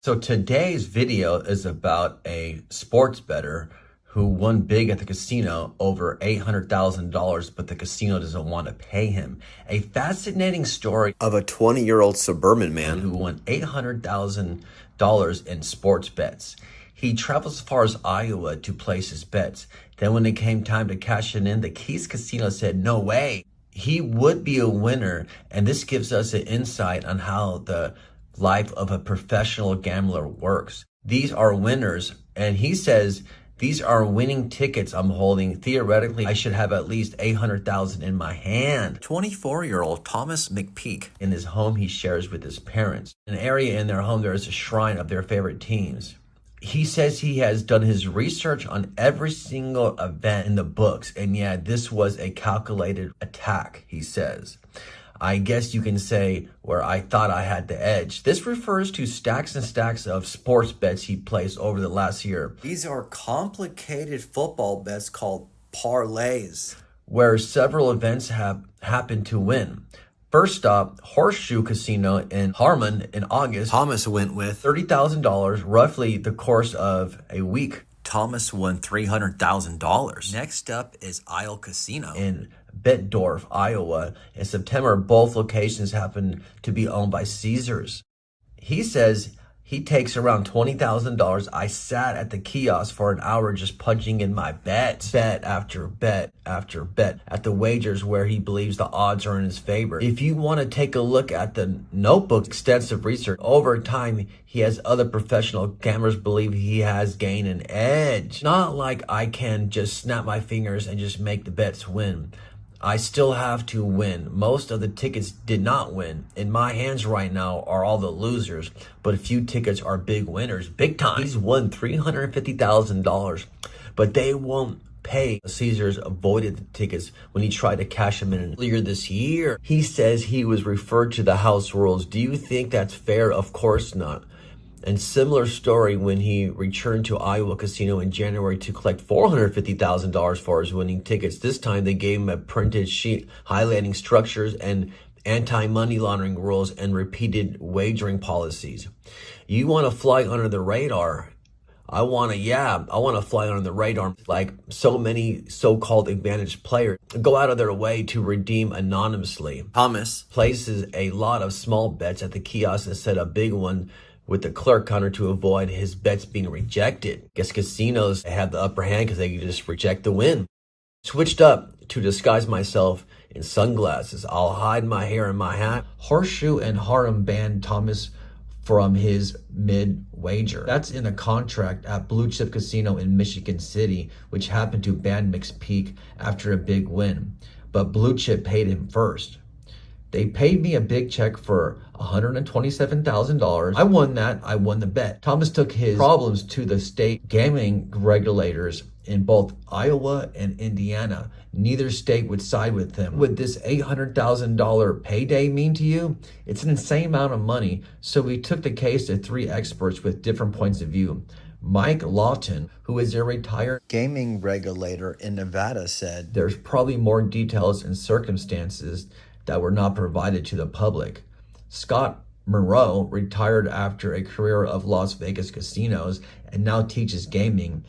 So today's video is about a sports bettor who won big at the casino, over $800,000, but the casino doesn't want to pay him. A fascinating story of a 20-year-old suburban man who won $800,000 in sports bets. He traveled as far as Iowa to place his bets. Then when it came time to cash it in, the Keys Casino said, no way. He would be a winner, and this gives us an insight on how the life of a professional gambler works. These are winners, and he says, these are winning tickets I'm holding. Theoretically, I should have at least 800,000 in my hand. 24-year-old Thomas McPeak, in his home he shares with his parents. An area in their home, there is a shrine of their favorite teams. He says he has done his research on every single event in the books, and yeah, this was a calculated attack, he says. I guess you can say where I thought I had the edge. This refers to stacks and stacks of sports bets he placed over the last year. These are complicated football bets called parlays, where several events have happened to win. First stop, Horseshoe Casino in Harmon in August. Thomas went with $30,000, roughly the course of a week. Thomas won $300,000. Next up is Isle Casino in Bettendorf, Iowa. In September, both locations happen to be owned by Caesars. He says he takes around $20,000. I sat at the kiosk for an hour just punching in my bets. Bet after bet after bet at the wagers where he believes the odds are in his favor. If you want to take a look at the notebook, extensive research, over time, he has other professional gamblers believe he has gained an edge. Not like I can just snap my fingers and just make the bets win. I still have to win. Most of the tickets did not win. In my hands right now are all the losers, but a few tickets are big winners, big time. He's won $350,000, but they won't pay. Caesars avoided the tickets when he tried to cash them in earlier this year. He says he was referred to the house rules. Do you think that's fair? Of course not. And similar story when he returned to Iowa Casino in January to collect $450,000 for his winning tickets. This time they gave him a printed sheet highlighting structures and anti-money laundering rules and repeated wagering policies. You want to fly under the radar. I want to fly under the radar like so many so-called advantaged players go out of their way to redeem anonymously. Thomas places a lot of small bets at the kiosk and set a big one with the clerk counter to avoid his bets being rejected. Guess casinos have the upper hand because they can just reject the win. Switched up to disguise myself in sunglasses. I'll hide my hair in my hat. Horseshoe and Harlem banned Thomas from his mid-wager. That's in a contract at Blue Chip Casino in Michigan City, which happened to ban McPeak after a big win. But Blue Chip paid him first. They paid me a big check for $127,000. I won that. I won the bet. Thomas took his problems to the state gambling regulators in both Iowa and Indiana. Neither state would side with him. What would this $800,000 payday mean to you? It's an insane amount of money. So we took the case to three experts with different points of view. Mike Lawton, who is a retired gaming regulator in Nevada, said there's probably more details and circumstances that were not provided to the public. Scott Monroe, retired after a career of Las Vegas casinos and now teaches gaming,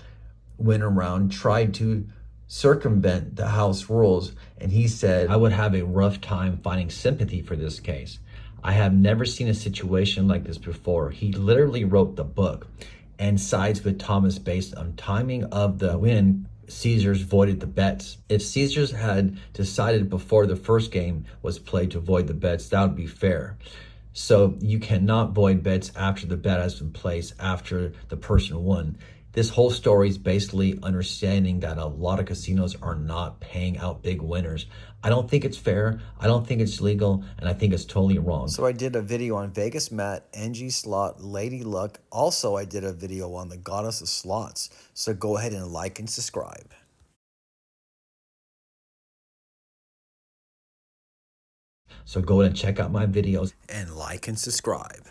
went around, tried to circumvent the house rules, and he said, I would have a rough time finding sympathy for this case. I have never seen a situation like this before. He literally wrote the book and sides with Thomas based on timing of the win. Caesars voided the bets. If Caesars had decided before the first game was played to void the bets, that would be fair. So you cannot void bets after the bet has been placed, after the person won. This whole story is basically understanding that a lot of casinos are not paying out big winners. I don't think it's fair. I don't think it's legal, and I think it's totally wrong. So I did a video on Vegas Matt, NG Slot, Lady Luck. Also, I did a video on the Goddess of Slots. So go ahead and like and subscribe. So go ahead and check out my videos and like and subscribe.